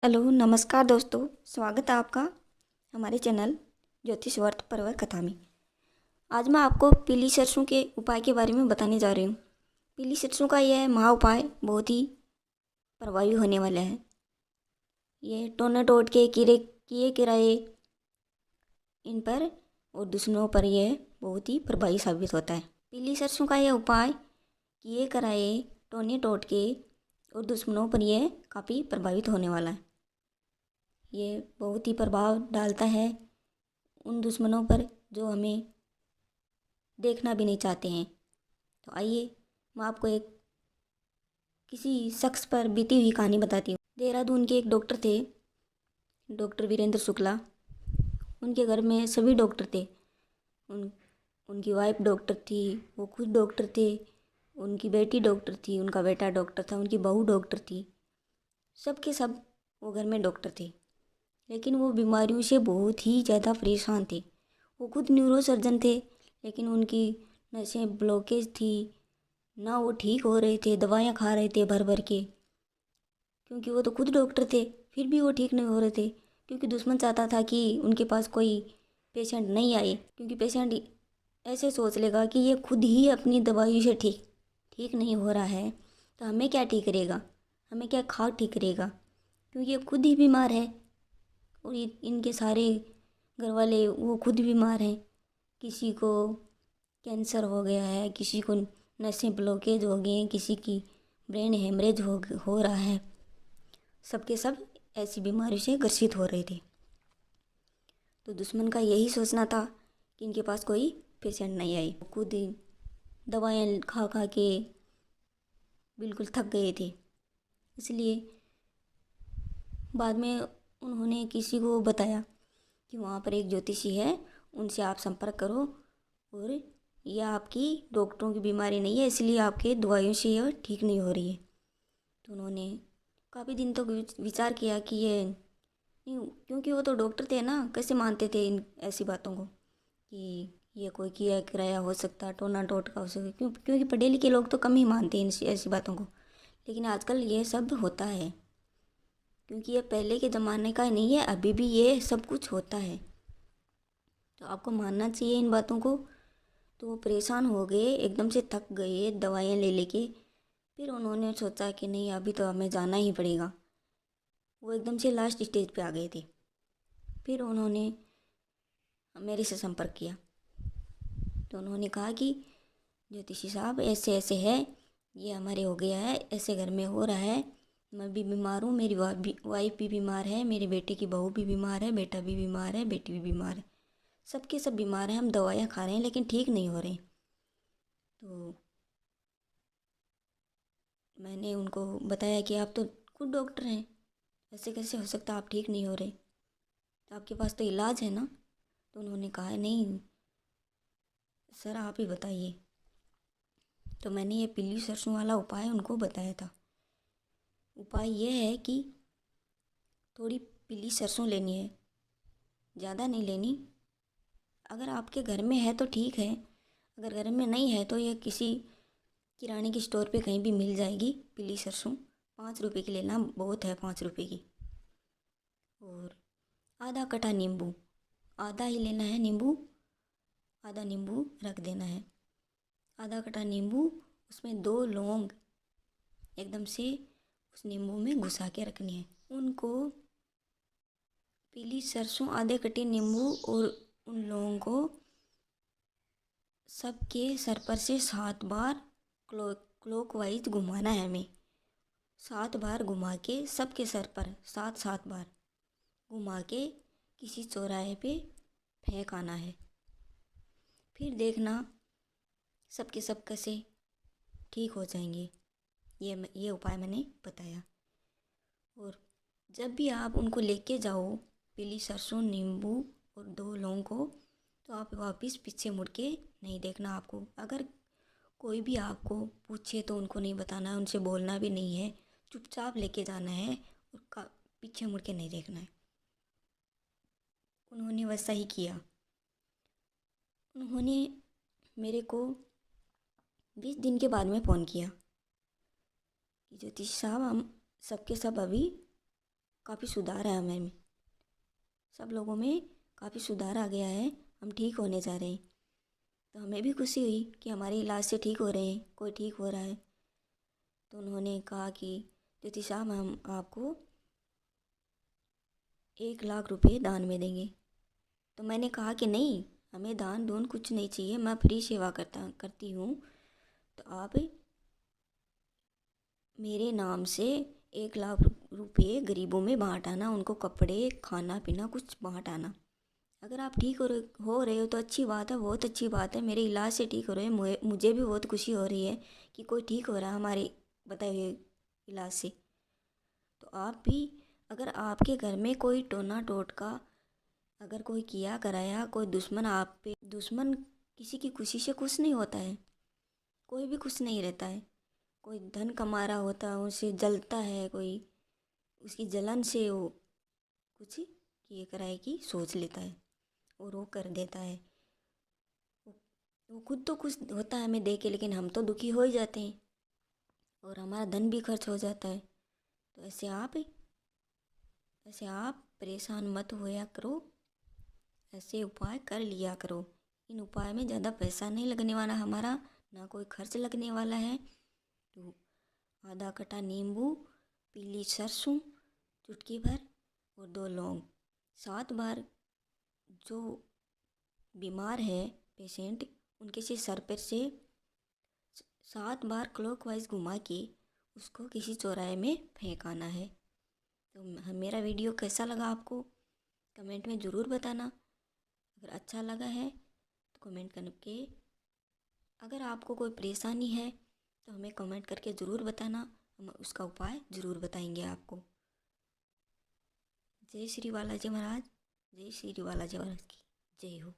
Hello नमस्कार दोस्तों। स्वागत है आपका हमारे चैनल ज्योतिष वर्त परवर कथा में। आज मैं आपको पीली सरसों के उपाय के बारे में बताने जा रही हूँ। पीली सरसों का यह महा उपाय बहुत ही प्रभावी होने वाला है। ये टोना टोटके कीड़े किए किराए इन पर और दुश्मनों पर यह बहुत ही प्रभावी साबित होता है। पीली सरसों का यह उपाय किए कराए टोने टोटके और दुश्मनों पर यह काफ़ी प्रभावित होने वाला है। ये बहुत ही प्रभाव डालता है उन दुश्मनों पर जो हमें देखना भी नहीं चाहते हैं। तो आइए मैं आपको एक किसी शख्स पर बीती हुई कहानी बताती हूँ। देहरादून के एक डॉक्टर थे, डॉक्टर वीरेंद्र शुक्ला। उनके घर में सभी डॉक्टर थे। उनकी वाइफ डॉक्टर थी, वो खुद डॉक्टर थे, उनकी बेटी डॉक्टर थी, उनका बेटा डॉक्टर था, उनकी बहू डॉक्टर थी। सबके सब वो घर में डॉक्टर थे, लेकिन वो बीमारियों से बहुत ही ज़्यादा परेशान थे। वो खुद न्यूरो सर्जन थे, लेकिन उनकी नसें ब्लॉकेज थी, ना वो ठीक हो रहे थे, दवाइयाँ खा रहे थे भर भर के, क्योंकि वो तो खुद डॉक्टर थे, फिर भी वो ठीक नहीं हो रहे थे। क्योंकि दुश्मन चाहता था कि उनके पास कोई पेशेंट नहीं आए, क्योंकि पेशेंट ऐसे सोच लेगा कि ये खुद ही अपनी दवाइयों से ठीक नहीं हो रहा है, तो हमें क्या ठीक करेगा, हमें क्या खा ठीक करेगा, क्योंकि ये खुद ही बीमार है। और इनके सारे घर वाले वो खुद बीमार हैं। किसी को कैंसर हो गया है, किसी को नसें ब्लॉकेज हो गई हैं, किसी की ब्रेन हेमरेज हो रहा है। सबके सब ऐसी बीमारी से ग्रसित हो रहे थे। तो दुश्मन का यही सोचना था कि इनके पास कोई पेशेंट नहीं आए। खुद ही दवाएं खा खा के बिल्कुल थक गए थे। इसलिए बाद में उन्होंने किसी को बताया कि वहाँ पर एक ज्योतिषी है, उनसे आप संपर्क करो, और यह आपकी डॉक्टरों की बीमारी नहीं है, इसलिए आपके दवाइयों से यह ठीक नहीं हो रही है। तो उन्होंने काफ़ी दिन तक विचार किया कि ये नहीं, क्योंकि वो तो डॉक्टर थे ना, कैसे मानते थे इन ऐसी बातों को कि ये कोई किया किराया हो सकता, टोना टोटका हो सकता, क्योंकि पढ़े लिखे लोग तो कम ही मानते हैं ऐसी बातों को। लेकिन आजकल ये सब होता है, क्योंकि ये पहले के ज़माने का नहीं है, अभी भी ये सब कुछ होता है। तो आपको मानना चाहिए इन बातों को। तो वो परेशान हो गए, एकदम से थक गए दवाइयाँ ले लेके। फिर उन्होंने सोचा कि नहीं, अभी तो हमें जाना ही पड़ेगा। वो एकदम से लास्ट स्टेज पे आ गए थे। फिर उन्होंने मेरे से संपर्क किया। तो उन्होंने कहा कि ज्योतिषी साहब ऐसे ऐसे है, ये हमारे हो गया है, ऐसे घर में हो रहा है, मैं भी बीमार हूँ, मेरी वाइफ भी बीमार है, मेरे बेटे की बहू भी बीमार है, बेटा भी बीमार है, बेटी भी बीमार है, सबके सब बीमार हैं, हम दवाइयाँ खा रहे हैं लेकिन ठीक नहीं हो रहे। तो मैंने उनको बताया कि आप तो खुद डॉक्टर हैं, ऐसे कैसे हो सकता, आप ठीक नहीं हो रहे, तो आपके पास तो इलाज है ना। तो उन्होंने कहा नहीं सर, आप ही बताइए। तो मैंने ये पीली सरसों वाला उपाय उनको बताया था। उपाय ये है कि थोड़ी पीली सरसों लेनी है, ज़्यादा नहीं लेनी। अगर आपके घर में है तो ठीक है, अगर घर में नहीं है तो ये किसी किराने की स्टोर पे कहीं भी मिल जाएगी पीली सरसों। 5 रुपए की लेना बहुत है, 5 रुपए की। और आधा कटा नींबू, आधा ही लेना है नींबू, आधा नींबू रख देना है। आधा कटा नींबू, उसमें 2 लौंग एकदम से उस नींबू में घुसा के रखनी है। उनको पीली सरसों, आधे कटे नींबू और उन लौंग को सबके सर पर से 7 बार क्लॉकवाइज घुमाना है हमें। 7 बार घुमा के सबके सर पर 7 7 बार घुमा के किसी चौराहे पे फेंक आना है। फिर देखना सबके सब कैसे ठीक हो जाएंगे। ये उपाय मैंने बताया। और जब भी आप उनको लेके जाओ, पीली सरसों, नींबू और 2 लौंग को, तो आप वापस पीछे मुड़ के नहीं देखना। आपको अगर कोई भी आपको पूछे तो उनको नहीं बताना है, उनसे बोलना भी नहीं है, चुपचाप लेके जाना है और पीछे मुड़ के नहीं देखना है। उन्होंने वैसा ही किया। उन्होंने मेरे को 20 दिन के बाद में फ़ोन किया कि ज्योतिष साहब, हम सबके सब अभी काफ़ी सुधार है हमें में, सब लोगों में काफ़ी सुधार आ गया है, हम ठीक होने जा रहे हैं। तो हमें भी खुशी हुई कि हमारे इलाज से ठीक हो रहे हैं, कोई ठीक हो रहा है। तो उन्होंने कहा कि ज्योति साहब हम आपको 1 लाख रुपए दान में देंगे। तो मैंने कहा कि नहीं, हमें दान दून कुछ नहीं चाहिए, मैं फ्री सेवा करती हूँ। तो आप मेरे नाम से 1 लाख रुपए गरीबों में बांट आना, उनको कपड़े खाना पीना कुछ बांट आना। अगर आप ठीक हो रहे हो तो अच्छी बात है, बहुत अच्छी बात है। मेरे इलाज से ठीक हो रहे हैं, मुझे भी बहुत खुशी हो रही है कि कोई ठीक हो रहा है हमारे बताए हुए इलाज से। तो आप भी, अगर आपके घर में कोई टोना टोटका अगर कोई किया कराया, कोई दुश्मन आप पे, दुश्मन किसी की खुशी से खुश नहीं होता है, कोई भी खुश नहीं रहता है। कोई धन कमा रहा होता है उसे जलता है, कोई उसकी जलन से वो कुछ किए कराए की सोच लेता है और वो कर देता है। वो वो खुद तो खुश होता है हमें देख के, लेकिन हम तो दुखी हो ही जाते हैं और हमारा धन भी खर्च हो जाता है। तो ऐसे आप परेशान मत होया करो, ऐसे उपाय कर लिया करो। इन उपाय में ज़्यादा पैसा नहीं लगने वाला हमारा, ना कोई खर्च लगने वाला है। तो आधा कटा नींबू, पीली सरसों चुटकी भर और 2 लौंग, 7 बार जो बीमार है पेशेंट, उनके से सर पर से 7 बार क्लॉकवाइज घुमा के उसको किसी चौराहे में फेंक आना है। तो मेरा वीडियो कैसा लगा आपको कमेंट में ज़रूर बताना। अगर अच्छा लगा है तो कमेंट करके, अगर आपको कोई परेशानी है तो हमें कमेंट करके ज़रूर बताना, हम उसका उपाय ज़रूर बताएंगे आपको। जय श्री बालाजी महाराज, जय श्री बालाजी महाराज की जय हो।